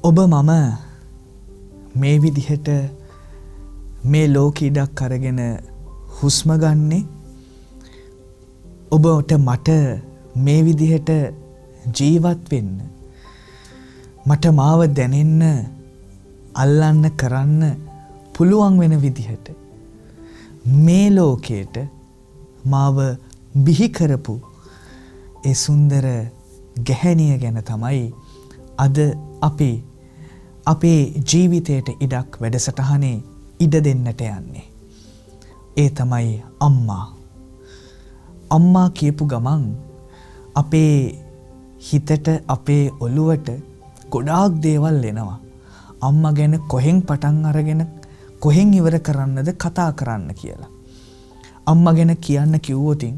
ඔබ මම මේ විදිහට මේ ලෝක ඉඩක් අරගෙන හුස්ම ගන්නේ ඔබට මට මේ විදිහට ජීවත් වෙන්න මට මාව දැනෙන්න අල්ලන්න කරන්න පුළුවන් වෙන විදිහට මේ ලෝකයට මාව බිහි කරපු ඒ සුන්දර ගැහැණිය ගැන තමයි අද අපි අපේ ජීවිතයට ඉඩක් වැඩසටහනේ ඉඩ දෙන්නට යන්නේ. ඒ තමයි අම්මා. අම්මා කියපු ගමන් අපේ හිතට අපේ ඔළුවට ගොඩාක් දේවල් එනවා. අම්මා ගැන කොහෙන් පටන් අරගෙන කොහෙන් ඉවර කරන්නද කතා කරන්න කියලා. අම්මා ගැන කියන්න කිව්වොතින්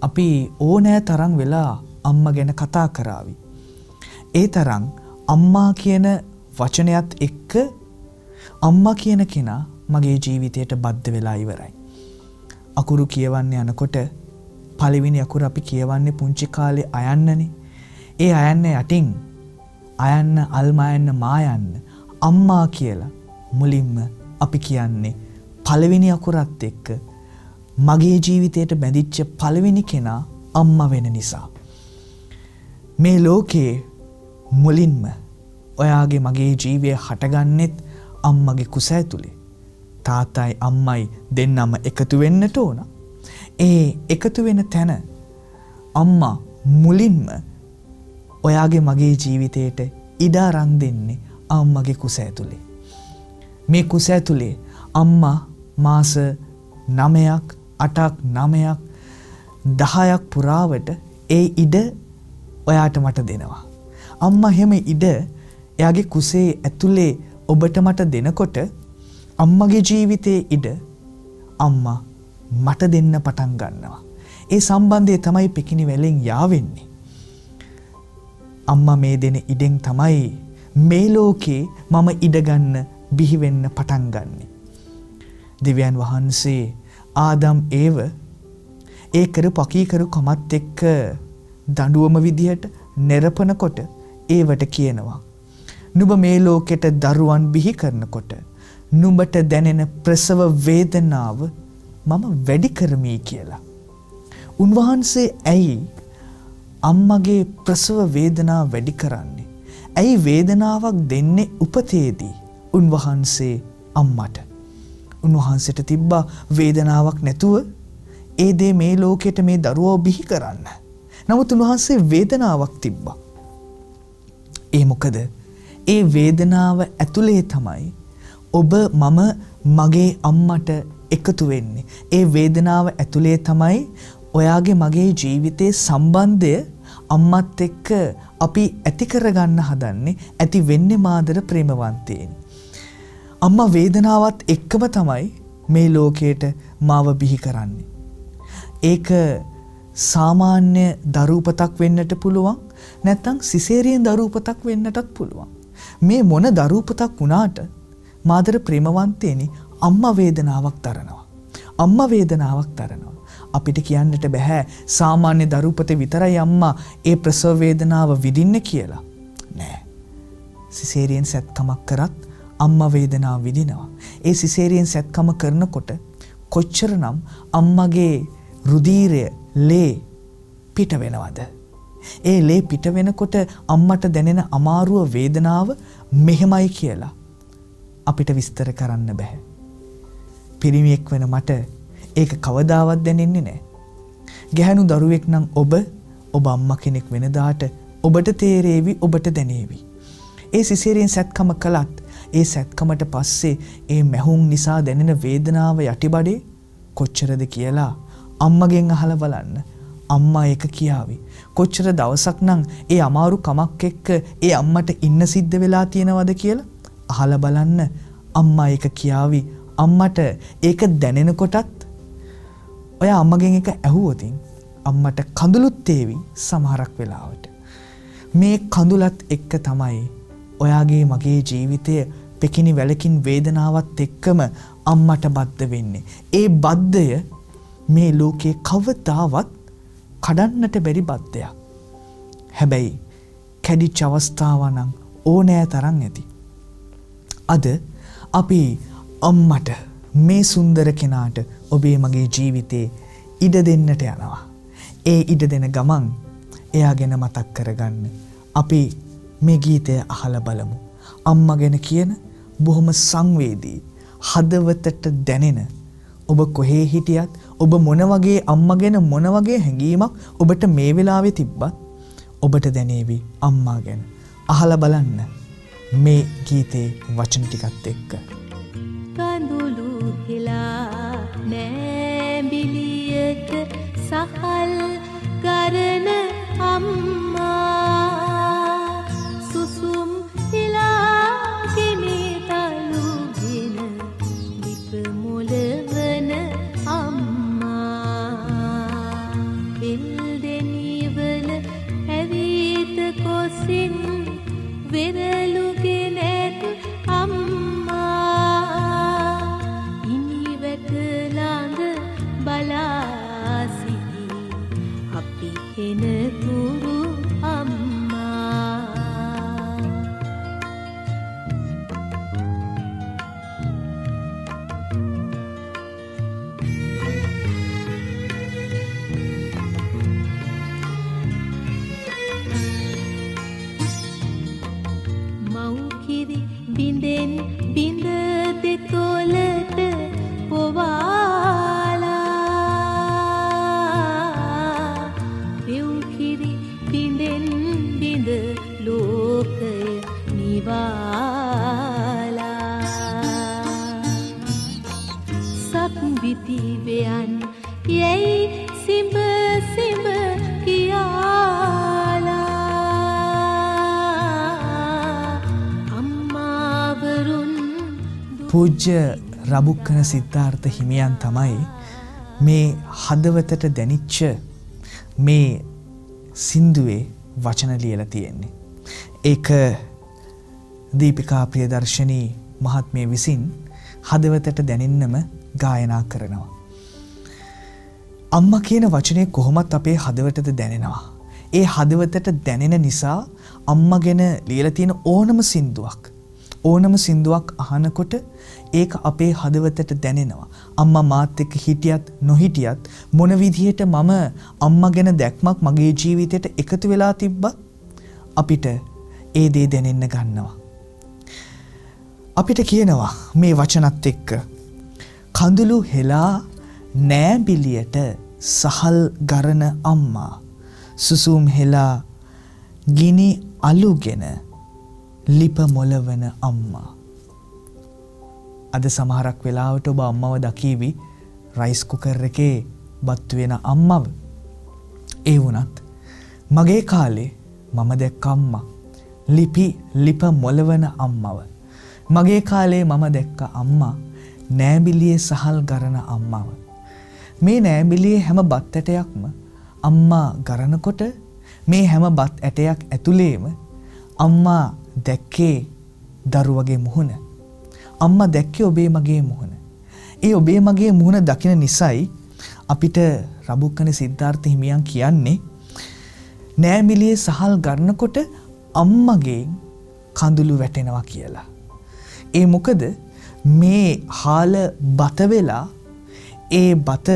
අපි ඕනෑ තරම් වෙලා අම්මා ගැන කතා කරાવી. ඒ තරම් අම්මා කියන වචනයත් එක්ක අම්මා කියන කෙනා මගේ ජීවිතයට බද්ධ වෙලා ඉවරයි. අකුරු කියවන්න යනකොට පළවෙනි අකුර අපි කියවන්නේ පුංචි කාලේ අයන්නනේ. ඒ අයන්න යටින් අයන්න අල්මයන්න මායන්න අම්මා කියලා මුලින්ම අපි කියන්නේ පළවෙනි අකුරත් එක්ක මගේ ජීවිතයට බැඳිච්ච පළවෙනි කෙනා අම්මා වෙන නිසා. මේ ලෝකේ මුලින්ම ඔයාගේ මගේ ජීවය හටගන්නෙත් අම්මගේ කුස ඇතුලේ. තාත්තයි අම්මයි දෙන්නම එකතු වෙන්නට ඕන. ඒ එකතු වෙන තැන අම්මා මුලින්ම ඔයාගේ මගේ ජීවිතයට ඉඩ අරන් දෙන්නේ අම්මගේ කුස ඇතුලේ. මේ කුස ඇතුලේ අම්මා මාස 9ක් 8ක් 9ක් 10ක් පුරාවට ඒ ඉඩ ඔයාට මට දෙනවා. අම්මා හැම ඉඩ එයාගේ කුසේ ඇතුලේ ඔබට මට දෙනකොට අම්මගේ ජීවිතයේ ඉඩ අම්මා මට දෙන්න පටන් ගන්නවා. ඒ සම්බන්ධය තමයි පිකිනි වැලෙන් යාවෙන්නේ. අම්මා මේ දෙන ඉඩෙන් තමයි මේ ලෝකේ මම ඉඩ ගන්න බිහි වෙන්න පටන් ගන්නෙ. දෙවියන් වහන්සේ ආදම් ඒව ඒ කරපු අකීකරු කමත් එක්ක දඬුවම විදියට නිරපනකොට ඒවට කියනවා නුඹ මේ ලෝකෙට දරුවන් බිහි කරනකොට නුඹට දැනෙන ප්‍රසව වේදනාව මම වැඩි කරමි කියලා. උන්වහන්සේ ඇයි අම්මගේ ප්‍රසව වේදනාව වැඩි කරන්නේ? ඇයි වේදනාවක් දෙන්නේ උපතේදී උන්වහන්සේ අම්මට? උන්වහන්සේට තිබ්බා වේදනාවක් නැතුව ඒ දේ මේ ලෝකෙට මේ දරුවෝ බිහි කරන්න. නමුත් උන්වහන්සේ වේදනාවක් තිබ්බා. ඒ මොකද? ඒ වේදනාව ඇතුලේ තමයි ඔබ මම මගේ අම්මට එකතු වෙන්නේ. ඒ වේදනාව ඇතුලේ තමයි ඔයාගේ මගේ ජීවිතයේ සම්බන්ධය අම්මත් එක්ක අපි ඇති කරගන්න හදන්නේ, ඇති වෙන්නේ මාදර ප්‍රේමවන්තයෙන්. අම්මා වේදනාවත් එක්කම තමයි මේ ලෝකයට මාව බිහි කරන්නේ. ඒක සාමාන්‍ය දරුපතක් වෙන්නට පුළුවන්, නැත්නම් සිසේරියන් දරුපතක් වෙන්නටත් පුළුවන්. මේ මොන දරුපතක් වුණාට මාදර ප්‍රේමවන්තේනි අම්මා වේදනාවක් දරනවා. අම්මා වේදනාවක් දරනවා. අපිට කියන්නට බෑ සාමාන්‍ය දරුපතේ විතරයි අම්මා ඒ ප්‍රසව වේදනාව විඳින්නේ කියලා. නෑ. සිසේරියන් සැත්කමක් කරත් අම්මා වේදනාව විඳිනවා. ඒ සිසේරියන් සැත්කම කරනකොට කොච්චරනම් අම්මගේ රුධීරය ලේ පිට වෙනවද? ඒ ලේ පිට වෙනකොට අම්මට දැනෙන අමාරුව වේදනාව මෙහෙමයි කියලා අපිට විස්තර කරන්න බෑ. පිරිමියෙක් වෙන මට ඒක කවදාවත් දැනෙන්නේ නැහැ. ගැහැණු දරුවෙක් නම් ඔබ අම්මා කෙනෙක් වෙනදාට ඔබට තේරේවි, ඔබට දැනේවි. ඒ සිසේරියන් සැත්කම කළත් ඒ සැත්කමට පස්සේ ඒ මැහුම් නිසා දැනෙන වේදනාව යටිබඩේ කොච්චරද කියලා අම්මගෙන් අහලා බලන්න. අම්මා ඒක කියාවි. කොච්චර දවසක් නම් ඒ අමාරු කමක් එක්ක ඒ අම්මට ඉන්න සිද්ධ වෙලා තියෙනවද කියලා අහලා බලන්න. අම්මා ඒක කියාවි. අම්මට ඒක දැනෙනකොටත් ඔය අම්මගෙන් එක ඇහුවොතින් අම්මට කඳුළුත් ඒවි සමහරක් වෙලාවට. මේ කඳුලත් එක්ක තමයි ඔයාගේ මගේ ජීවිතය පෙකිනි වැලකින් වේදනාවත් එක්කම අම්මට බද්ධ වෙන්නේ. ඒ බද්ධය මේ ලෝකේ කවදාවත් කඩන්නට බැරි බද්ධයක්. හැබැයි කැඩිච්ච අවස්ථාව නම් ඕනෑ තරම් ඇති. අද අපි අම්මට මේ සුන්දර කෙනාට ඔබේ මගේ ජීවිතේ ඉඩ දෙන්නට යනවා. ඒ ඉඩ දෙන ගමන් එයා ගැන මතක් කරගන්න. අපි මේ ගීතය අහලා බලමු. අම්මා ගැන කියන බොහොම සංවේදී හදවතට දැනෙන ඔබ කොහේ හිටියත් ඔබ මොන වගේ අම්මා ගැන මොන වගේ හැඟීමක් ඔබට මේ වෙලාවේ තිබ්බත් ඔබට දැනේවි අම්මා ගැන. අහලා බලන්න මේ ගීතේ වචන ටිකත් එක්ක. කඳුළු හිලා නෑඹිලියට සහල් කරන අම්මා සුසුම් හිලාගෙන තලුගෙන ලිප මොළවන අම්මා බෙල්දෙනිවල හැවිත කොසින් වෙරළුගෙන ඇත් අම්මා ඉනිවැට ළඟ බලා සිටි අපි එන තුරු අම්මා මව්කිරි බිඳෙන් බිඳ දෙතොලට පොවාලා පෙව්කිරි බිඳෙන් බිඳ ලෝකය නිවාලා සක්විති වයන් යැයි සිඹ සිඹ කියාලා පූජ්‍ය රබුක්කන සිද්ධාර්ථ හිමියන් තමයි මේ හදවතට දැනිච්ච මේ සින්දුවේ වචන ලියලා තියෙන්නේ. ඒක දීපිකා ප්‍රියදර්ශනී මහත්මිය විසින් හදවතට දැනෙන්නම ගායනා කරනවා. අම්මා කියන වචනේ කොහොමත් අපේ හදවතට දැනෙනවා. ඒ හදවතට දැනෙන නිසා අම්මා ගැන ලියලා තියෙන ඕනම සින්දුවක් අහනකොට ඒක අපේ හදවතට දැනෙනවා. අම්මා මාත් එක්ක හිටියත් නොහිටියත් මොන විදිහට මම අම්මා ගැන දැක්මක් මගේ ජීවිතයට එකතු වෙලා තිබ්බත් අපිට ඒ දේ දැනෙන්න ගන්නවා. අපිට කියනවා මේ වචනත් එක්ක කඳුළු හෙලා නෑඹිලියට සහල් ගරන අම්මා සුසුම් හෙලා ගිනි අලුගෙන ලිප මොළවන අම්මා. අද සමහරක් වෙලාවට ඔබ අම්මව දකීවි රයිස් කුකර් එකේ බත් වෙන අම්මව. ඒ වුණත් මගේ කාලේ මම දැක්ක අම්මා ලිප මොළවන අම්මව. මගේ කාලේ මම දැක්ක අම්මා නෑඹිලියේ සහල් ගරන අම්මව. මේ නෑඹිලියේ හැම බත් ඇටයක්ම අම්මා ගරනකොට මේ හැම බත් ඇටයක් ඇතුලේම අම්මා දැක්කේ දරුවගේ මුහුණ. අම්මා දැක්කේ ඔබේ මගේ මුහුණ. ඒ ඔබේ මගේ මුහුණ දකින නිසායි අපිට රබුක්කන සිද්ධාර්ථ හිමියන් කියන්නේ නෑඹිලියේ සහල් ගන්නකොට අම්මගේ කඳුළු වැටෙනවා කියලා. ඒ මොකද මේ හාල බත වෙලා ඒ බත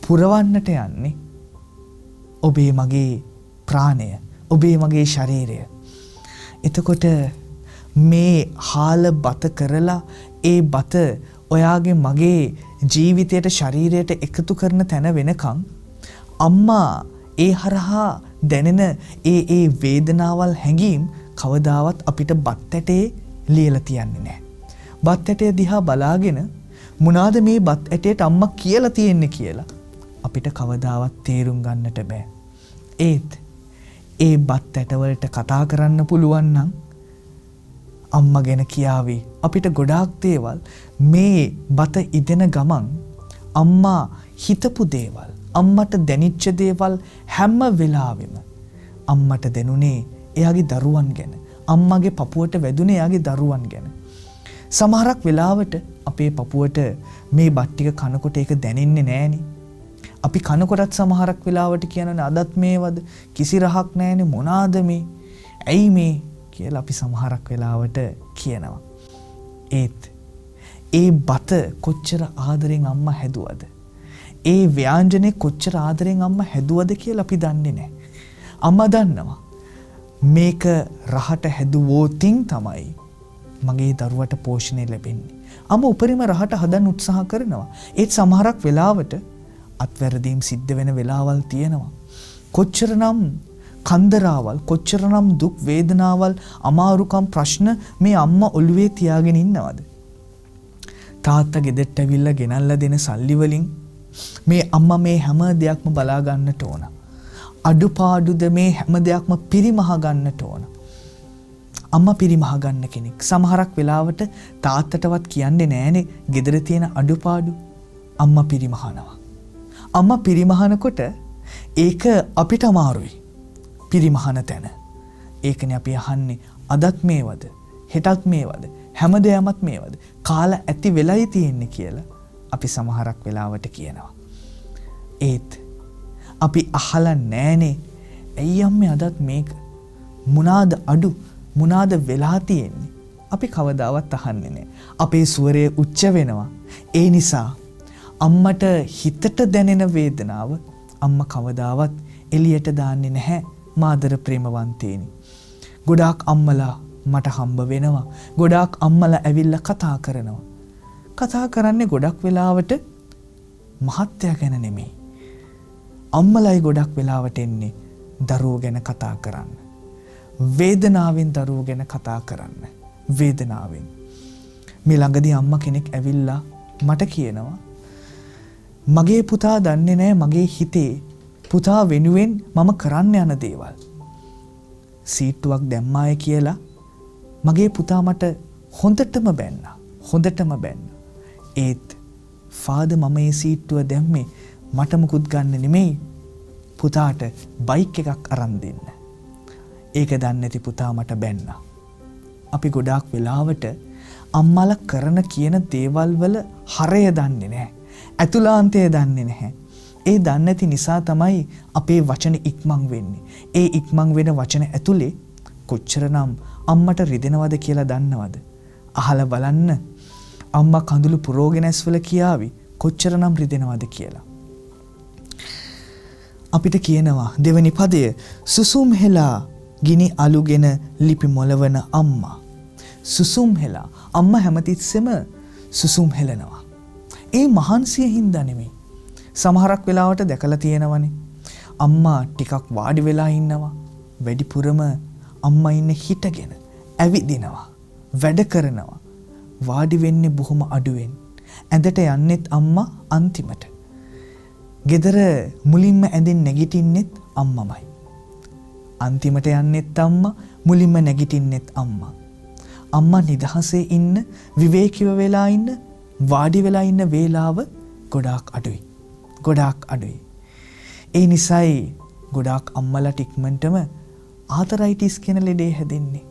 පුරවන්නට යන්නේ ඔබේ මගේ ප්‍රාණය, ඔබේ මගේ ශරීරය. එතකොට මේ හාල බත කරලා ඒ බත ඔයාගේ මගේ ජීවිතයට ශරීරයට එකතු කරන තැන වෙනකන් අම්මා ඒ හරහා දැනෙන ඒ වේදනාවල් හැඟීම් කවදාවත් අපිට බත් ඇටේ ලියලා තියන්නේ නැහැ. බත් ඇටේ දිහා බලාගෙන මොනවාද මේ බත් ඇටේට අම්මා කියලා තියෙන්නේ කියලා අපිට කවදාවත් තේරුම් ගන්නට බෑ. ඒත් ඒ බත් ඇටවලට කතා කරන්න පුළුවන් නම් අම්මා ගැන කියාවි අපිට ගොඩාක් දේවල් මේ බත ඉදෙන ගමන් අම්මා හිතපු දේවල් අම්මට දැනිච්ච දේවල් හැම වෙලාවෙම අම්මට දැනුනේ එයාගේ දරුවන් ගැන. අම්මගේ පපුවට වැදුනේ එයාගේ දරුවන් ගැන. සමහරක් වෙලාවට අපේ පපුවට මේ බත් ටික කනකොට ඒක දැනෙන්නේ නෑනේ. අපි කනකොටත් සමහරක් වෙලාවට කියනනේ අදත් මේවද කිසි රහක් නෑනේ මොනාද මේ ඇයි මේ කියලා අපි සමහරක් වෙලාවට කියනවා. ඒත් ඒ බත කොච්චර ආදරෙන් අම්මා හැදුවද? ඒ ව්‍යංජනේ කොච්චර ආදරෙන් අම්මා හැදුවද කියලා අපි දන්නේ නැහැ. අම්මා දන්නවා මේක රහට හැදුවෝතින් තමයි මගේ දරුවට පෝෂණය ලැබෙන්නේ. අම්මා උපරිම රහට හදන්න උත්සාහ කරනවා. ඒත් සමහරක් වෙලාවට අත්වැරදීම් සිද්ධ වෙන වෙලාවල් තියෙනවා. කොච්චරනම් කන්දරාවල්, කොච්චරනම් දුක් වේදනාවල්, අමාරුකම් ප්‍රශ්න මේ අම්මා ඔළුවේ තියාගෙන ඉන්නවද? තාත්තා ගෙදරට ඇවිල්ලා ගෙනල්ලා දෙන සල්ලි වලින් මේ අම්මා මේ හැම දෙයක්ම බලා ගන්නට ඕන. අඩුපාඩුද මේ හැම දෙයක්ම පිරිමහ ගන්නට ඕන. අම්මා පිරිමහ ගන්න කෙනෙක්. සමහරක් වෙලාවට තාත්තටවත් කියන්නේ නෑනේ ගෙදර තියෙන අඩුපාඩු. අම්මා පිරිමහනවා. අම්මා පිරිමහනකොට ඒක අපිට අමාරුයි. පිරිමහන තැන. ඒකනේ අපි අහන්නේ අදත් මේවද? හෙටත් මේවද? හැමදේමත් මේවද? කාලා ඇති වෙලයි තියෙන්නේ කියලා අපි සමහරක් වෙලාවට කියනවා. ඒත් අපි අහලා නෑනේ ඇයි අම්මේ අදත් මේක? මොනාද අඩු? මොනාද වෙලා තියෙන්නේ? අපි කවදාවත් අහන්නේ නෑ. අපේ ස්වරය උච්ච වෙනවා. ඒ නිසා අම්මට හිතට දැනෙන වේදනාව අම්මා කවදාවත් එළියට දාන්නේ නැහැ. මාදර ප්‍රේමවන්තේනි. ගොඩාක් අම්මලා මට හම්බ වෙනවා. ගොඩාක් අම්මලා ඇවිල්ලා කතා කරනවා. කතා කරන්නේ ගොඩක් වෙලාවට මහත්තයා ගැන නෙමෙයි. අම්මලයි ගොඩක් වෙලාවට එන්නේ දරුවෝ ගැන කතා කරන්න. වේදනාවෙන් දරුවෝ ගැන කතා කරන්න. වේදනාවෙන්. මේ ළඟදී අම්මා කෙනෙක් ඇවිල්ලා මට කියනවා මගේ පුතා දන්නේ නැහැ මගේ හිතේ පුතා වෙනුවෙන් මම කරන්න යන දේවල්. සීට්ටුවක් දැම්මාය කියලා මගේ පුතා මට හොඳටම බැන්නා. හොඳටම බැන්නා. ඒත් ෆාදර් මම මේ සීට්ටුව දැම්මේ මට මුකුත් ගන්න නෙමෙයි පුතාට බයික් එකක් අරන් දෙන්න. ඒක දන්නේ නැති පුතා මට බැන්නා. අපි ගොඩාක් වෙලාවට අම්මලා කරන කියන දේවල් වල හරය දන්නේ නැහැ. ඇතුළාන්තය දන්නේ නැහැ. ඒ දන්නේ නැති නිසා තමයි අපේ වචන ඉක්මන් වෙන්නේ. ඒ ඉක්මන් වෙන වචන ඇතුලේ කොච්චරනම් අම්මට රිදෙනවද කියලා දන්නවද? අහලා බලන්න. අම්මා කඳුළු පුරෝගෙන ඇස්වල කියාවි කොච්චරනම් රිදෙනවද කියලා. අපිට කියනවා දෙවනි පදය සුසුම් හෙලා ගිනි අලුගෙන ලිපි මොලවන අම්මා. සුසුම් හෙලා අම්මා හැමතිස්සෙම සුසුම් හෙලනවා. ඒ මහන්සිය හින්දා නෙමෙයි. සමහරක් වෙලාවට දැකලා තියෙනවනේ. අම්මා ටිකක් වාඩි වෙලා ඉන්නවා. වැඩිපුරම අම්මා ඉන්නේ හිටගෙන ඇවිදිනවා. වැඩ කරනවා. වාඩි වෙන්නේ බොහොම අඩුවෙන්. ඇඳට යන්නෙත් අම්මා අන්තිමට. ගෙදර මුලින්ම ඇඳෙන් නැගිටින්නෙත් අම්මමයි. අන්තිමට යන්නෙත් අම්මා, මුලින්ම නැගිටින්නෙත් අම්මා. අම්මා නිදහසේ ඉන්න, විවේකීව වෙලා ඉන්න, වාඩි වෙලා ඉන්න වේලාව ගොඩාක් අඩුයි. ගොඩාක් අඩුයි. ඒ නිසායි ගොඩාක් අම්මලාට ඉක්මනටම ආතරයිටිස් කියන ලෙඩේ හැදෙන්නේ.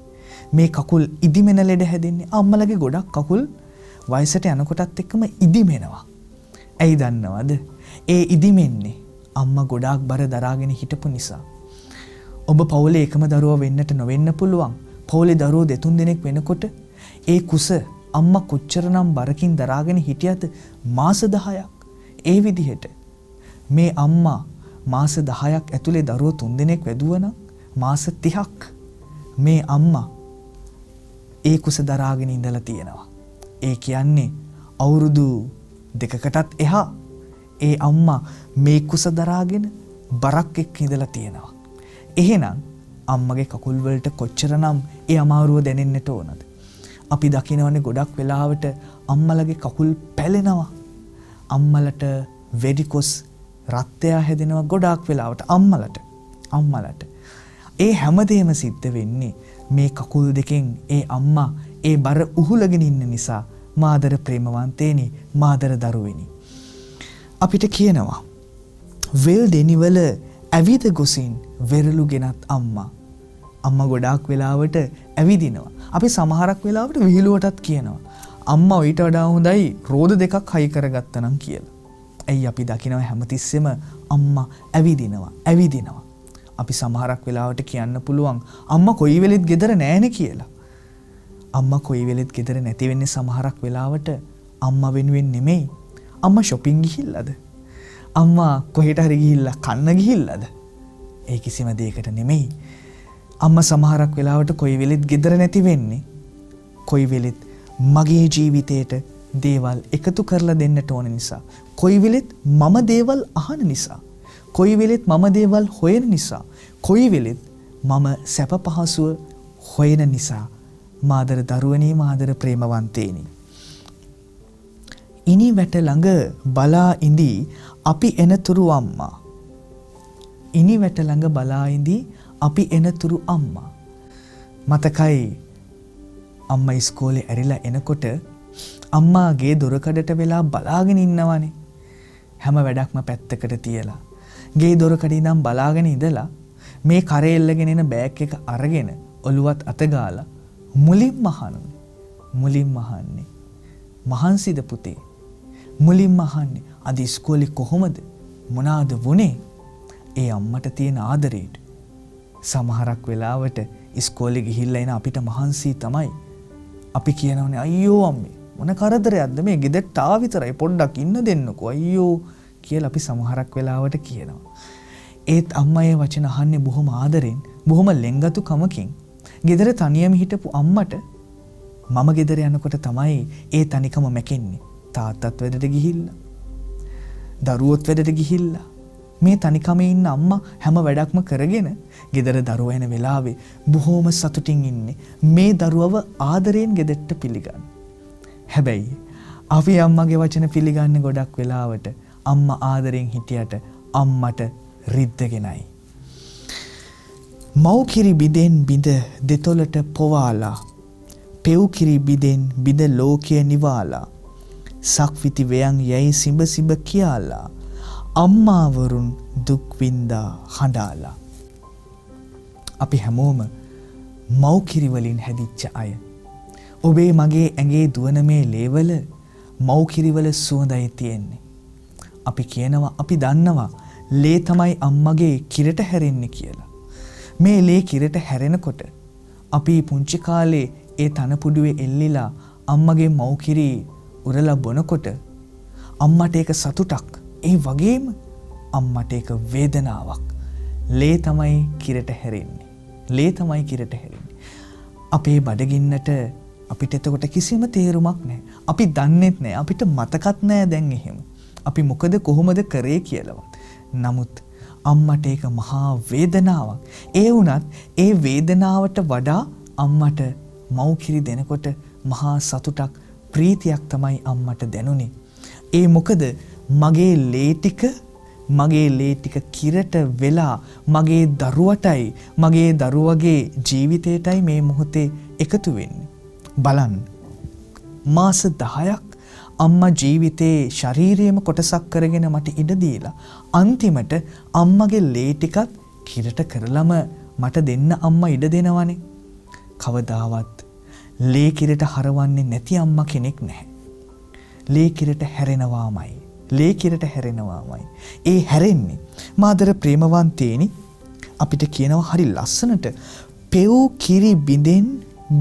මේ කකුල් ඉදිමෙන ලෙඩ හැදෙන්නේ. අම්මලාගේ ගොඩක් කකුල් වයසට යනකොටත් එක්කම ඉදිමෙනවා. ඇයි දන්නවද? ඒ ඉදිමෙන්නේ අම්මා ගොඩාක් බර දරාගෙන හිටපු නිසා. ඔබ පවුලේ එකම දරුවා වෙන්නට නොවෙන්න පුළුවන්. පවුලේ දරුවෝ දෙතුන් දෙනෙක් වෙනකොට ඒ කුස අම්මා කොච්චරනම් බරකින් දරාගෙන හිටියද මාස 10ක්. ඒ විදිහට මේ අම්මා මාස 10ක් ඇතුලේ දරුවෝ 3 දෙනෙක් වැදුවනම් මාස 30ක් මේ අම්මා ඒ කුස දරාගෙන ඉඳලා තියෙනවා. ඒ කියන්නේ අවුරුදු 2කටත් එහා ඒ අම්මා මේ කුස දරාගෙන බරක් එක්ක ඉඳලා තියෙනවා. එහෙනම් අම්මගේ කකුල් වලට කොච්චරනම් ඒ අමාරුව දැනෙන්නට ඕනද? අපි දකිනවනේ ගොඩක් වෙලාවට අම්මලගේ කකුල් පැලෙනවා. අම්මලට වෙඩිකොස් රක්තය හැදෙනවා ගොඩාක් වෙලාවට අම්මලට. ඒ හැමදේම සිද්ධ වෙන්නේ මේ කකුල් දෙකෙන් ඒ අම්මා ඒ බර උහුලගෙන ඉන්න නිසා. මාදර ප්‍රේමවන්තේනි, මාදර දරුවෙනි. අපිට කියනවා වෙල් දෙනිවල ඇවිද ගොසින් වෙරළු ගෙනත් අම්මා. අම්මා ගොඩාක් වෙලාවට ඇවිදිනවා. අපි සමහරක් වෙලාවට විහිළුවටත් කියනවා අම්මා ඊට වඩා හොඳයි රෝද දෙකක් හයි කරගත්තා නම් කියලා. ඇයි අපි දකිනවා හැමතිස්සෙම අම්මා ඇවිදිනවා. අපි සමහරක් වෙලාවට කියන්න පුළුවන් අම්මා කොයි වෙලෙත් ගෙදර නැහැනේ කියලා. අම්මා කොයි වෙලෙත් ගෙදර නැති වෙන්නේ සමහරක් වෙලාවට අම්මා වෙනුවෙන් නෙමෙයි. අම්මා shopping ගිහිල්ලාද? අම්මා කොහෙට හරි ගිහිල්ලා කන්න ගිහිල්ලාද? ඒ කිසිම දෙයකට නෙමෙයි. අම්මා සමහරක් වෙලාවට කොයි වෙලෙත් ගෙදර නැති වෙන්නේ කොයි වෙලෙත් මගේ ජීවිතේට දේවල් එකතු කරලා දෙන්නට ඕන නිසා. කොයි වෙලෙත් මම දේවල් අහන නිසා. කොයි වෙලෙත් මම දේවල් හොයන නිසා. කොයි වෙලෙත් මම සැප පහසුව හොයන නිසා. මාදර දරුවනේ මාදර ප්‍රේමවන්තේනි. ඉනි වැට ළඟ බලා ඉඳී අපි එනතුරු අම්මා. ඉනි වැට ළඟ බලා ඉඳී අපි එනතුරු අම්මා. මතකයි අම්මා ඉස්කෝලේ ඇරිලා එනකොට අම්මා ගේ දොරකඩට වෙලා බලාගෙන ඉන්නවනේ. හැම වැඩක්ම පැත්තකට තියලා. ගේ දොරකඩේ ඉඳන් බලාගෙන ඉඳලා මේ කරේ එල්ලගෙන එන බෑග් එක අරගෙන ඔළුවත් අත ගාලා මුලින්ම අහන්නේ. මුලින්ම අහන්නේ. මහන්සිද පුතේ? මුලින්ම අහන්නේ අද ඉස්කෝලේ කොහොමද? මොනවාද වුනේ? ඒ අම්මට තියෙන ආදරේට. සමහරක් වෙලාවට ඉස්කෝලේ ගිහිල්ලා එන අපිට මහන්සි තමයි. අපි කියනවනේ අයියෝ අම්මේ මොන කරදරයක්ද මේ ගෙදරට ආව විතරයි පොඩ්ඩක් ඉන්න දෙන්නකෝ අයියෝ කියලා අපි සමහරක් වෙලාවට කියනවා. ඒත් අම්මා ඒ වචන අහන්නේ බොහොම ආදරෙන්, බොහොම ලෙන්ගතුකමකින්. ගෙදර තනියම හිටපු අම්මට මම ගෙදර යනකොට තමයි ඒ තනිකම මැකෙන්නේ. තාත්තත් වැඩට ගිහිල්ලා, දරුවොත් වැඩට ගිහිල්ලා. මේ තනිකමේ ඉන්න අම්මා හැම වැඩක්ම කරගෙන ගෙදර දරුවා එන වෙලාවේ බොහොම සතුටින් ඉන්නේ. මේ දරුවව ආදරයෙන් ගෙදරට පිළිගන්න. හැබැයි අපි අම්මගේ වචන පිළිගන්නේ ගොඩක් වෙලාවට අම්මා ආදරෙන් හිටියට අම්මට රිද්දගෙනයි. මව් කිරි බිදෙන් බිඳ දෙතොලට පොවාලා, පෙව් කිරි බිදෙන් බිඳ ලෝකය නිවාලා, සක්විති වයන් යැයි සිඹ සිඹ කියාලා, අම්මාවරුන් දුක් විඳා හඬාලා. අපි හැමෝම මව් කිරි වලින් හැදිච්ච අය. ඔබේ මගේ ඇඟේ දුවන මේ ලේවල මව් කිරි වල සුවඳයි තියෙන්නේ. අපි කියනවා අපි දන්නවා ලේ තමයි අම්මගේ කිරට හැරෙන්නේ කියලා. මේ ලේ කිරට හැරෙනකොට අපි පුංචි කාලේ ඒ තනපුඩුවේ එල්ලිලා අම්මගේ මව් කිරි උරලා බොනකොට අම්මට ඒක සතුටක්. ඒ වගේම අම්මට ඒක වේදනාවක්. ලේ තමයි කිරට හැරෙන්නේ. ලේ තමයි කිරට හැරෙන්නේ. අපේ බඩගින්නට අපිට එතකොට කිසිම තේරුමක් නැහැ. අපි දන්නේත් නැහැ. අපිට මතකත් නැහැ දැන් එහෙම. අපි මොකද කොහොමද කරේ කියලාවත්. නමුත් අම්මට ඒක මහා වේදනාවක්. ඒ වුණත් ඒ වේදනාවට වඩා අම්මට මව් කිරි දෙනකොට මහා සතුටක්, ප්‍රීතියක් තමයි අම්මට දැනුනේ. ඒ මොකද මගේ ලේ ටික කිරට වෙලා මගේ දරුවටයි, මගේ දරුවගේ ජීවිතයටයි මේ මොහොතේ එකතු වෙන්නේ. බලන්න. මාස 10ක් අම්මා ජීවිතේ ශාරීරියම කොටසක් කරගෙන මට ඉඩ දීලා අන්තිමට අම්මගේ ලේ ටිකත් කිරට කරලම මට දෙන්න අම්මා ඉඩ දෙනවනේ. කවදාවත් ලේ කිරට හරවන්නේ නැති අම්මා කෙනෙක් නැහැ. ලේ කිරට හැරෙනවාමයි. ලේ කිරට හැරෙනවාමයි. ඒ හැරෙන්නේ මාදර ප්‍රේමවන්තේනි අපිට කියනවා හරි ලස්සනට පෙව් කිරි බිඳෙන්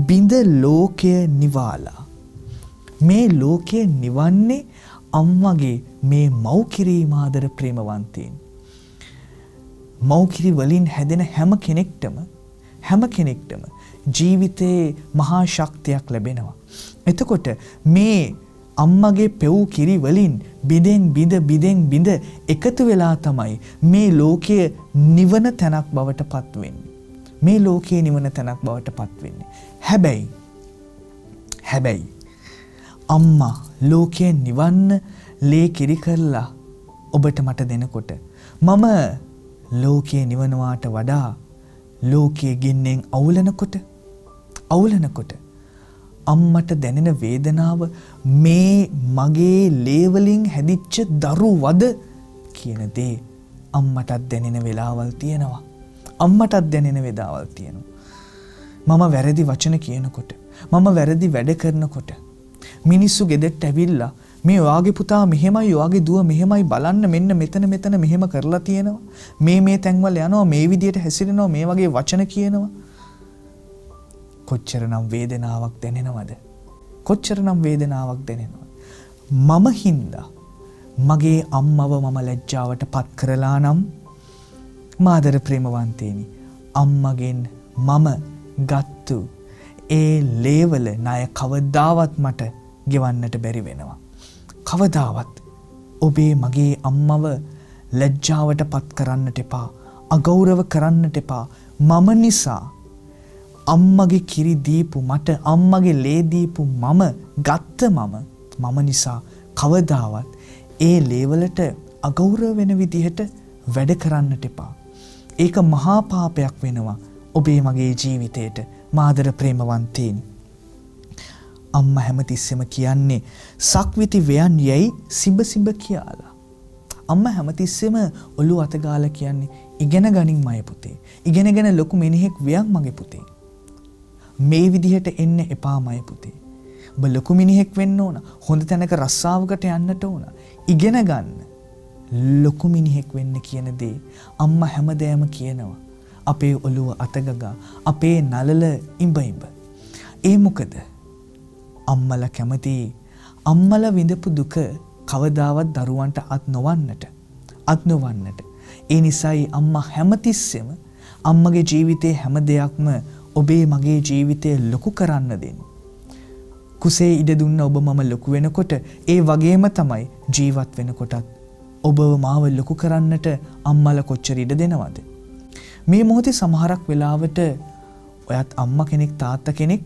බිඳ ලෝකය නිවාලා. මේ ලෝකය නිවන්නේ අම්මගේ මේ මව් කිරි මාදර ප්‍රේමවන්තේන්. මව් කිරි වලින් හැදෙන හැම කෙනෙක්ටම ජීවිතේ මහා ශක්තියක් ලැබෙනවා. එතකොට මේ අම්මගේ පෙව් කිරි වලින් බිඳෙන් එකතු වෙලා තමයි මේ ලෝකයේ නිවන තැනක් බවට පත් වෙන්නේ. මේ ලෝකයේ නිවන තැනක් බවට පත් වෙන්නේ. හැබැයි අම්මා ලෝකයේ නිවන්න ලේ කිරි කරලා ඔබට මට දෙනකොට මම ලෝකයේ නිවනවාට වඩා ලෝකයේ ගින්නෙන් අවුලනකොට අම්මට දැනෙන වේදනාව මේ මගේ ලේ වලින් හැදිච්ච දරුවද කියන දේ අම්මටත් දැනෙන වෙලාවල් තියෙනවා. මම වැරදි වචන කියනකොට, මම වැරදි වැඩ කරනකොට, මිනිස්සු ගෙදරට ඇවිල්ලා මේ ඔයාගේ පුතා මෙහෙමයි, ඔයාගේ දුව මෙහෙමයි, බලන්න මෙන්න මෙතන මෙහෙම කරලා තියෙනවා. මේ තැන්වල යනවා, මේ විදියට හැසිරෙනවා, මේ වගේ වචන කියනවා. කොච්චරනම් වේදනාවක් දැනෙනවද? කොච්චරනම් වේදනාවක් දැනෙනවද? මම හින්දා මගේ අම්මව මම ලැජ්ජාවට පත් කරලා නම් මාදර ප්‍රේමවන්තේනි, අම්මගෙන් මම ගත්තු ඒ ලේවල ණය කවදාවත් මට ගෙවන්නට බැරි වෙනවා. කවදාවත් ඔබේ මගේ අම්මව ලැජ්ජාවට පත් කරන්නට එපා, අගෞරව කරන්නට එපා. මම නිසා අම්මගේ කිරි දීපු මට, අම්මගේ ලේ දීපු මම ගත්ත මම නිසා කවදාවත් ඒ ලේවලට අගෞරව වෙන විදිහට වැඩ කරන්නට එපා. ඒක මහා පාපයක් වෙනවා ඔබේ මගේ ජීවිතේට. මාදර ප්‍රේමවන්තේනි, අම්මා හැමතිස්සෙම කියන්නේ සක්විති වයන් යයි සිඹ කියලා. අම්මා හැමතිස්සෙම ඔළුව අත ගාලා කියන්නේ ඉගෙන ගනින් මගේ පුතේ, ඉගෙනගෙන ලොකු මිනිහෙක් වියන් මගේ පුතේ. මේ විදිහට එන්න එපා මගේ පුතේ. ඔබ ලොකු මිනිහෙක් වෙන්න ඕන, හොඳ තැනක රස්සාවකට යන්නට ඕන, ඉගෙන ගන්න, ලොකු මිනිහෙක් වෙන්න කියන දේ අම්මා හැමදේම කියනවා. අපේ ඔළුව අතගගා, අපේ නලල ඉඹ. ඒ මොකද අම්මලා කැමති අම්මලා විඳපු දුක කවදාවත් දරුවන්ට අත් නොවන්නට. ඒ නිසායි අම්මා හැමතිස්සෙම අම්මගේ ජීවිතේ හැම දෙයක්ම ඔබේ මගේ ජීවිතේ ලොකු කරන්න දෙන්නේ. කුසේ ඉඩ දුන්න ඔබ මම ලොකු වෙනකොට ඒ වගේම තමයි ජීවත් වෙනකොටත් ඔබව මාව ලොකු කරන්නට අම්මලා කොච්චර ඉඩ දෙනවද? මේ මොහොතේ සමහරක් වෙලාවට ඔයත් අම්මා කෙනෙක්, තාත්තා කෙනෙක්,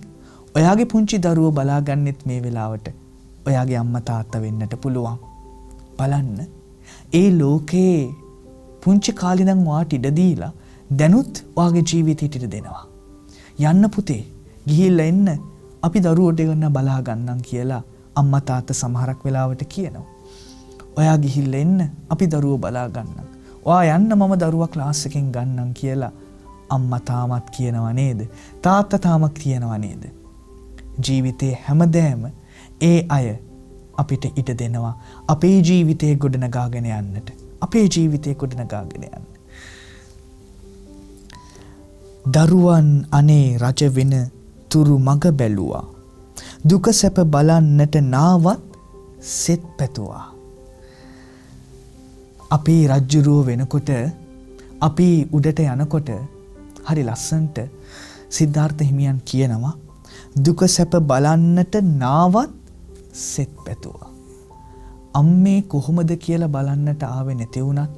ඔයාගේ පුංචි දරුවෝ බලාගන්නෙත් මේ වෙලාවට ඔයාගේ අම්මා තාත්තා වෙන්නට පුළුවන්. බලන්න, ඒ ලෝකේ පුංචි කාලේ ඉඳන් ඔයාට ඉඩ දීලා දැනුත් ඔයාගේ ජීවිතයට ඉඩ දෙනවා. යන්න පුතේ, ගිහිල්ලා එන්න, අපි දරුවෝට ගන්න බලා ගන්නම් කියලා අම්මා තාත්තා සමහරක් වෙලාවට කියනවා. ඔයා ගිහිල්ලා එන්න, අපි දරුවෝ බලා ගන්නම්. ඔයා යන්න, මම දරුවා ක්ලාස් එකෙන් ගන්නම් කියලා අම්මා තාමත් කියනවා නේද? තාත්තා තාමත් කියනවා නේද? ජීවිතේ හැමදේම ඒ අය අපිට ඉඩ දෙනවා අපේ ජීවිතේ ගොඩනගාගෙන යන්නට. අපේ ජීවිතේ ගොඩනගාගෙන යන්න. දරුවන් අනේ රජ වෙන තුරු මග බැලුවා, දුක සැප බලන්නට නාවත් සෙත් පැතුවා. අපි රජ්ජුරුව වෙනකොට, අපි උඩට යනකොට හරි ලස්සන්ට සිද්ධාර්ථ හිමියන් කියනවා දුක සැප බලන්නට නාවත් සෙත් පැතුවා. අම්මේ කොහොමද කියලා බලන්නට ආවේ නැති වුණත්,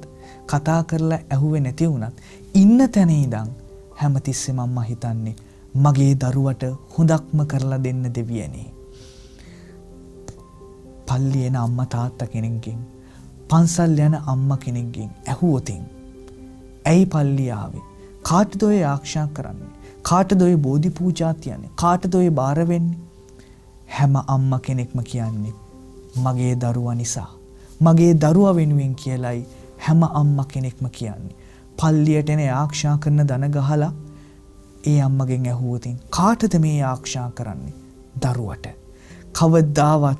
කතා කරලා ඇහුවේ නැති වුණත්, ඉන්න තැන ඉඳන් හැමතිස්සෙම අම්මා හිතන්නේ මගේ දරුවට හොඳක්ම කරලා දෙන්න දෙවියනේ. පල්ලි එන අම්මා තාත්තා කෙනෙක්ගෙන්, පන්සල් යන අම්මා කෙනෙක්ගෙන් ඇහුවොතින් ඇයි පල්ලි ආවේ? කාටද ඔය ආරක්ෂා කරන්නේ? කාටද ඔය බෝධි පූජා තියන්නේ? කාටද ඔය බාර වෙන්නේ? හැම අම්මා කෙනෙක්ම කියන්නේ මගේ දරුවා නිසා, මගේ දරුවා වෙනුවෙන් කියලායි හැම අම්මා කෙනෙක්ම කියන්නේ. පල්ලියට එන ආරක්ෂා කරන දන ගහලා ඒ අම්මගෙන් ඇහුවොතින් කාටද මේ ආරක්ෂා කරන්නේ? දරුවට. කවදාවත්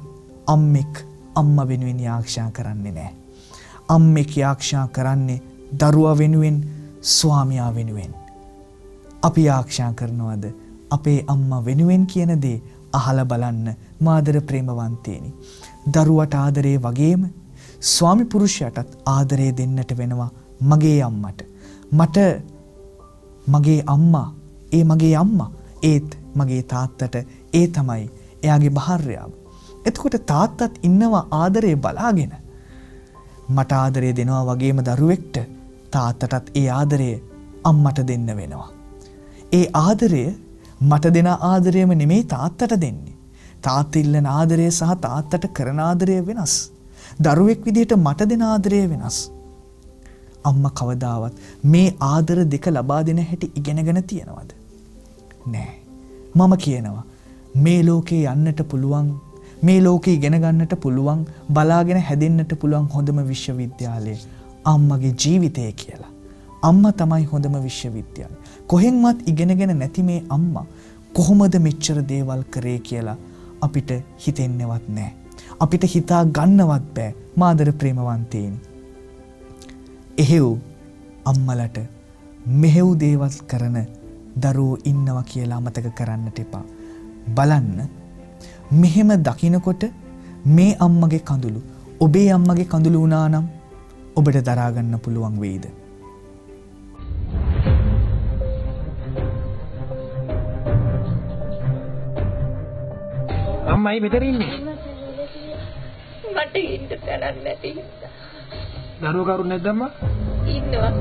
අම්මෙක් අම්මා වෙනුවෙන් ආරක්ෂා කරන්නේ නැහැ. අම්මෙක් ආරක්ෂා කරන්නේ දරුවා වෙනුවෙන්, ස්වාමියා වෙනුවෙන්. අපි ආරක්ෂා කරනවද අපේ අම්මා වෙනුවෙන් කියන දේ අහලා බලන්න මාදර ප්‍රේමවන්තේනි. දරුවට ආදරේ වගේම ස්වාමි පුරුෂයාටත් ආදරේ දෙන්නට වෙනවා මගේ අම්මට. මට මගේ අම්මා, ඒ මගේ අම්මා, ඒත් මගේ තාත්තට ඒ තමයි එයාගේ භාර්යාව. එතකොට තාත්තත් ඉන්නවා ආදරේ බලාගෙන. මට ආදරේ දෙනවා වගේම දරුවෙක්ට තාත්තටත් ඒ ආදරය අම්මට දෙන්න වෙනවා. ඒ ආදරය මට දෙන ආදරයම නෙමෙයි තාත්තට දෙන්නේ. තාත්තා ඉල්ලන ආදරය සහ තාත්තට කරන ආදරය වෙනස්. දරුවෙක් විදිහට මට දෙන ආදරය වෙනස්. අම්මා කවදාවත් මේ ආදර දෙක ලබා දෙන හැටි ඉගෙනගෙන තියනවද? නෑ. මම කියනවා මේ ලෝකේ යන්නට පුළුවන්, මේ ලෝකේ ඉගෙන ගන්නට පුළුවන්, බලාගෙන හැදෙන්නට පුළුවන් හොඳම විශ්වවිද්‍යාලය අම්මගේ ජීවිතය කියලා. අම්මා තමයි හොඳම විශ්වවිද්‍යාලය. කොහෙන්වත් ඉගෙනගෙන නැති මේ අම්මා කොහොමද මෙච්චර දේවල් කරේ කියලා අපිට හිතෙන්නේවත් නැහැ. අපිට හිතා ගන්නවත් බෑ මාදර ප්‍රේමවන්තයිනි. එහෙව් අම්මලට මෙහෙව් දේවල් කරන දරුවෝ ඉන්නවා කියලා අමතක කරන්නට එපා. බලන්න මෙහෙම දකිනකොට මේ අම්මගේ කඳුළු ඔබේ අම්මගේ කඳුළු වුණා නම් ඔබට දරා ගන්න පුළුවන් වෙයිද? අම්මයි මෙතන ඉන්නේ. මට ඉන්න තැනක් නැති නිසා. දරුවෝ කවුරුත් නැද්ද අම්මා? ඉන්නවා.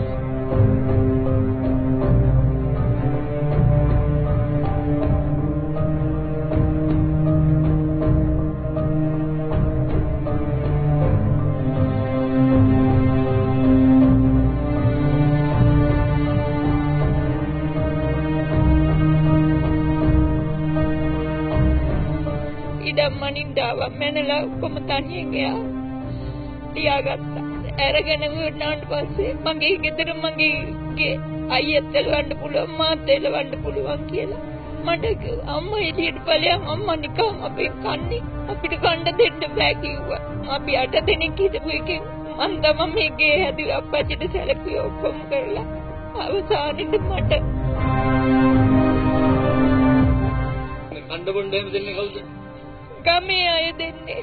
ඉඩම් මනින්දාවා මැනලා ඔක්කොම තනියෙන් ගියා. තියාගත්තා. අරගෙන වුණාට පස්සේ මගේ ගෙදර මගේ අයියත් එලවන්න පුළුවන් මාත් එලවන්න පුළුවන් කියලා මට කිව්වා. අම්මා එළියට ඵලයන් අම්මා නිකන් අපේ කන්නේ අපිට කන්න දෙන්න බෑ කිව්වා. අපි 8 දෙනෙක් හිටපු එකෙන් මං තමයි මේ ගේ හැදුවා අප්පච්චිට සැලකුවේ ඔක්කොම කරලා අවසානෙට මට කණ්ඩ බොණ්ඩ එහෙම දෙන්නේ කවුද? ගමේ අය දෙන්නේ.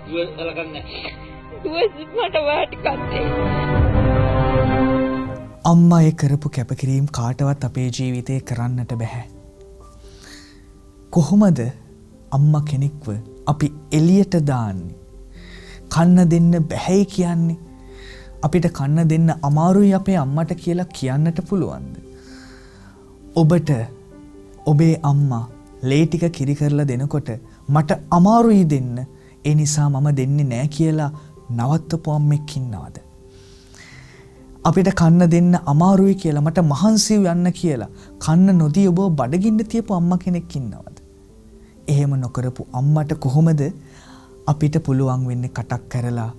දුව සලකන්නේ. දුව මට වාටි කත්තේ. අම්මා ඒ කරපු කැපකිරීම කාටවත් අපේ ජීවිතේ කරන්නට බෑ. කොහොමද අම්මා කෙනෙක්ව අපි එළියට දාන්නේ? කන්න දෙන්න බෑයි කියන්නේ. අපිට කන්න දෙන්න අමාරුයි අපේ අම්මට කියලා කියන්නට පුළුවන්ද? ඔබට ඔබේ අම්මා ලේ ටික කිරි කරලා දෙනකොට මට අමාරුයි දෙන්න. ඒ නිසා මම දෙන්නේ නෑ කියලා නවත්තපු අම්මෙක් ඉන්නවද? අපිට කන්න දෙන්න අමාරුයි කියලා මට මහන්සි යන්න කියලා කන්න නොදී ඔබ බඩගින්න තියපු අම්මා කෙනෙක් ඉන්නවද? එහෙම නොකරපු අම්මට කොහොමද අපිට පුළුවන් වෙන්නේ කටක් කරලා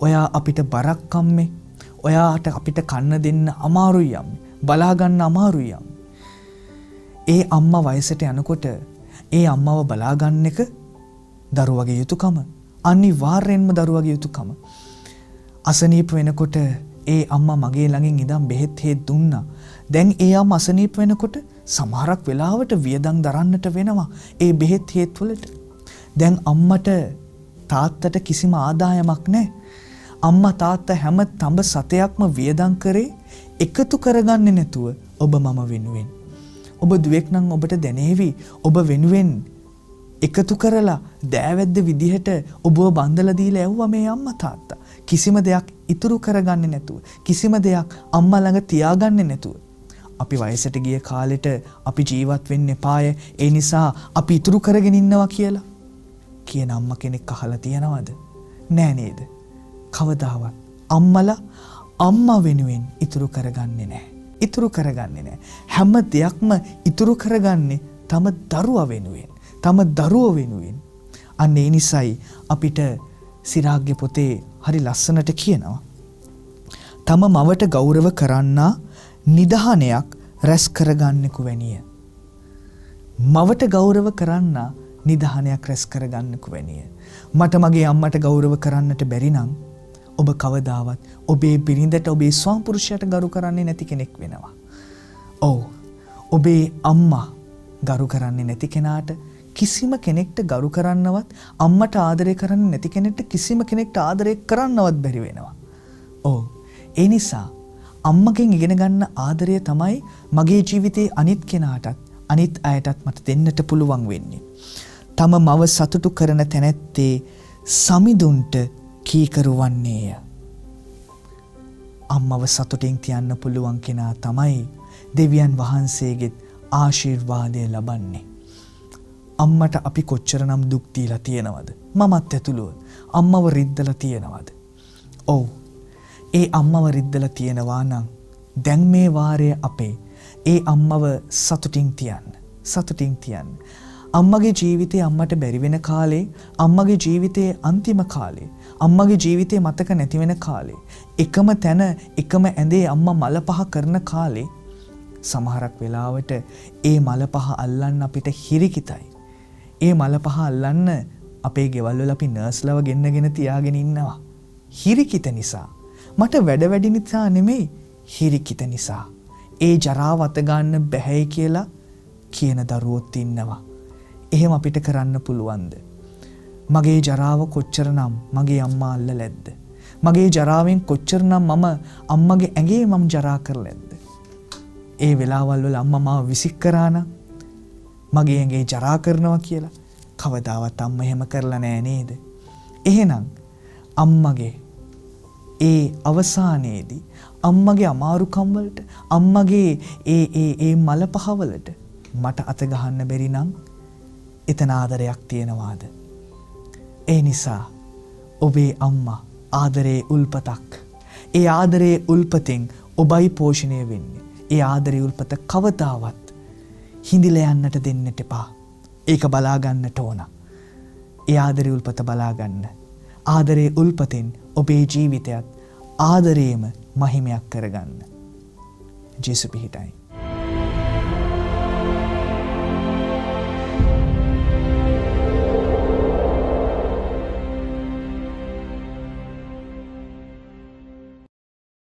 ඔයා අපිට බරක් අම්මේ, ඔයාට අපිට කන්න දෙන්න අමාරුයි අම්මේ, බලා ගන්න අමාරුයි අම්මේ. ඒ අම්මා වයසට යනකොට ඒ අම්මව බලා ගන්න එක දරුවගේ යුතුයකම. අනිවාර්යෙන්ම දරුවගේ යුතුයකම. අසනීප වෙනකොට ඒ අම්මා මගේ ළඟින් ඉඳන් බෙහෙත් හේත් දුන්නා. දැන් ඒ අම්මා අසනීප වෙනකොට සමහරක් වෙලාවට වියදම් දරන්නට වෙනවා ඒ බෙහෙත් හේත් වලට. දැන් අම්මට තාත්තට කිසිම ආදායමක් නැහැ. අම්මා තාත්තා හැම තඹ සතයක්ම වියදම් කරේ එකතු කරගන්නේ නැතුව ඔබ මම වෙනුවෙන්. ඔබ දුවෙක් නම් ඔබට දැනේවි ඔබ වෙනුවෙන් එකතු කරලා දෑවැද්ද විදිහට ඔබව බන්දලා දීලා ඇව්වා මේ අම්මා තාත්තා. කිසිම දෙයක් ඉතුරු කරගන්නේ නැතුව, කිසිම දෙයක් අම්මා ළඟ තියාගන්නේ නැතුව. අපි වයසට ගිය කාලෙට අපි ජීවත් වෙන්න එපාය. ඒ නිසා අපි ඉතුරු කරගෙන ඉන්නවා කියලා කියන අම්මා කෙනෙක් අහලා තියනවද? නෑ නේද? කවදාවත් අම්මලා අම්මා වෙනුවෙන් ඉතුරු කරගන්නේ නෑ. ඉතුරු කරගන්නේ නෑ. හැම දෙයක්ම ඉතුරු කරගන්නේ තම දරුවා වෙනුවෙන්. තම දරුවෝ වෙනුවෙන්. අන්න ඒ නිසයි අපිට සිරාග්ගේ පොතේ හරි ලස්සනට කියනවා. තම මවට ගෞරව කරන්නා නිදහනයක් රැස් කරගන්නෙකු වැනිය. මවට ගෞරව කරන්නා නිදහනයක් රැස් කරගන්නෙකු වැනිය. මට මගේ අම්මට ගෞරව කරන්නට බැරි නම් ඔබ කවදාවත් ඔබේ බිරිඳට ඔබේ ස්වාමිපුරුෂයාට ගරු කරන්නේ නැති කෙනෙක් වෙනවා. ඔව්. ඔබේ අම්මා ගරු කරන්නේ නැති කෙනාට කිසිම කෙනෙක්ට ගරු කරන්නවත්, අම්මට ආදරය කරන්නේ නැති කෙනෙක්ට කිසිම කෙනෙක්ට ආදරය කරන්නවත් බැරි වෙනවා. ඔව්. ඒ නිසා අම්මගෙන් ඉගෙන ගන්න ආදරය තමයි මගේ ජීවිතේ අනිත් කෙනාටත් අනිත් අයටත් මට දෙන්නට පුළුවන් වෙන්නේ. තම මව සතුටු කරන තැනැත්තේ සමිඳුන්ට කීකරු වන්නේය. අම්මව සතුටින් තියන්න පුළුවන් කෙනා තමයි දෙවියන් වහන්සේගෙත් ආශිර්වාදය ලබන්නේ. අම්මට අපි කොච්චරනම් දුක් දීලා තියෙනවද? මමත් ඇතුළුව අම්මව රිද්දලා තියෙනවද? ඔව්. ඒ අම්මව රිද්දලා තියෙනවා නම් දැන් මේ වාරයේ අපේ ඒ අම්මව සතුටින් තියන්න. සතුටින් තියන්න. අම්මගේ ජීවිතේ අම්මට බැරි වෙන කාලේ, අම්මගේ ජීවිතේ අන්තිම කාලේ, අම්මගේ ජීවිතේ මතක නැති වෙන කාලේ, එකම තැන එකම ඇඳේ අම්මා මල පහ කරන කාලේ සමහරක් වෙලාවට ඒ මල පහ අල්ලන්න අපිට හිරිකිතයි. ඒ මල පහ අල්ලන්න අපේ ගෙවල් වල අපි නර්ස්ලව ගෙන්නගෙන තියාගෙන ඉන්නවා. හිරිකිත නිසා. මට වැඩ වැඩි නිසා නෙමෙයි හිරිකිත නිසා. ඒ ජරාව අත ගන්න බැහැයි කියලා කියන දරුවොත් ඉන්නවා. එහෙම අපිට කරන්න පුළුවන්ද? මගේ ජරාව කොච්චරනම් මගේ අම්මා අල්ලලැද්ද? මගේ ජරාවෙන් කොච්චරනම් මම අම්මගේ ඇඟේ මම ජරා කරලැද්ද? ඒ වෙලාවල් වල අම්මා මාව විසික් කරා නම් මගේ ඇඟේ ජරා කරනවා කියලා කවදාවත් අම්මා එහෙම කරලා නෑ නේද? එහෙනම් අම්මගේ ඒ අවසානයේදී අම්මගේ අමාරුකම් වලට අම්මගේ ඒ මල පහවලට මට අත ගහන්න බැරි නම් එතන ආදරයක් තියනවාද? ඒ නිසා ඔබේ අම්මා ආදරේ උල්පතක්. ඒ ආදරේ උල්පතෙන් ඔබයි පෝෂණය වෙන්නේ. ඒ ආදරේ උල්පත කවදාවත් හිඳිලා යන්නට දෙන්නට එපා. ඒක බලා ගන්නට ඕන. ඒ ආදරේ උල්පත බලා ගන්න. ආදරේ උල්පතෙන් ඔබේ ජීවිතයත් ආදරේම මහිමයක් කරගන්න. ජේසු පිහිටයි.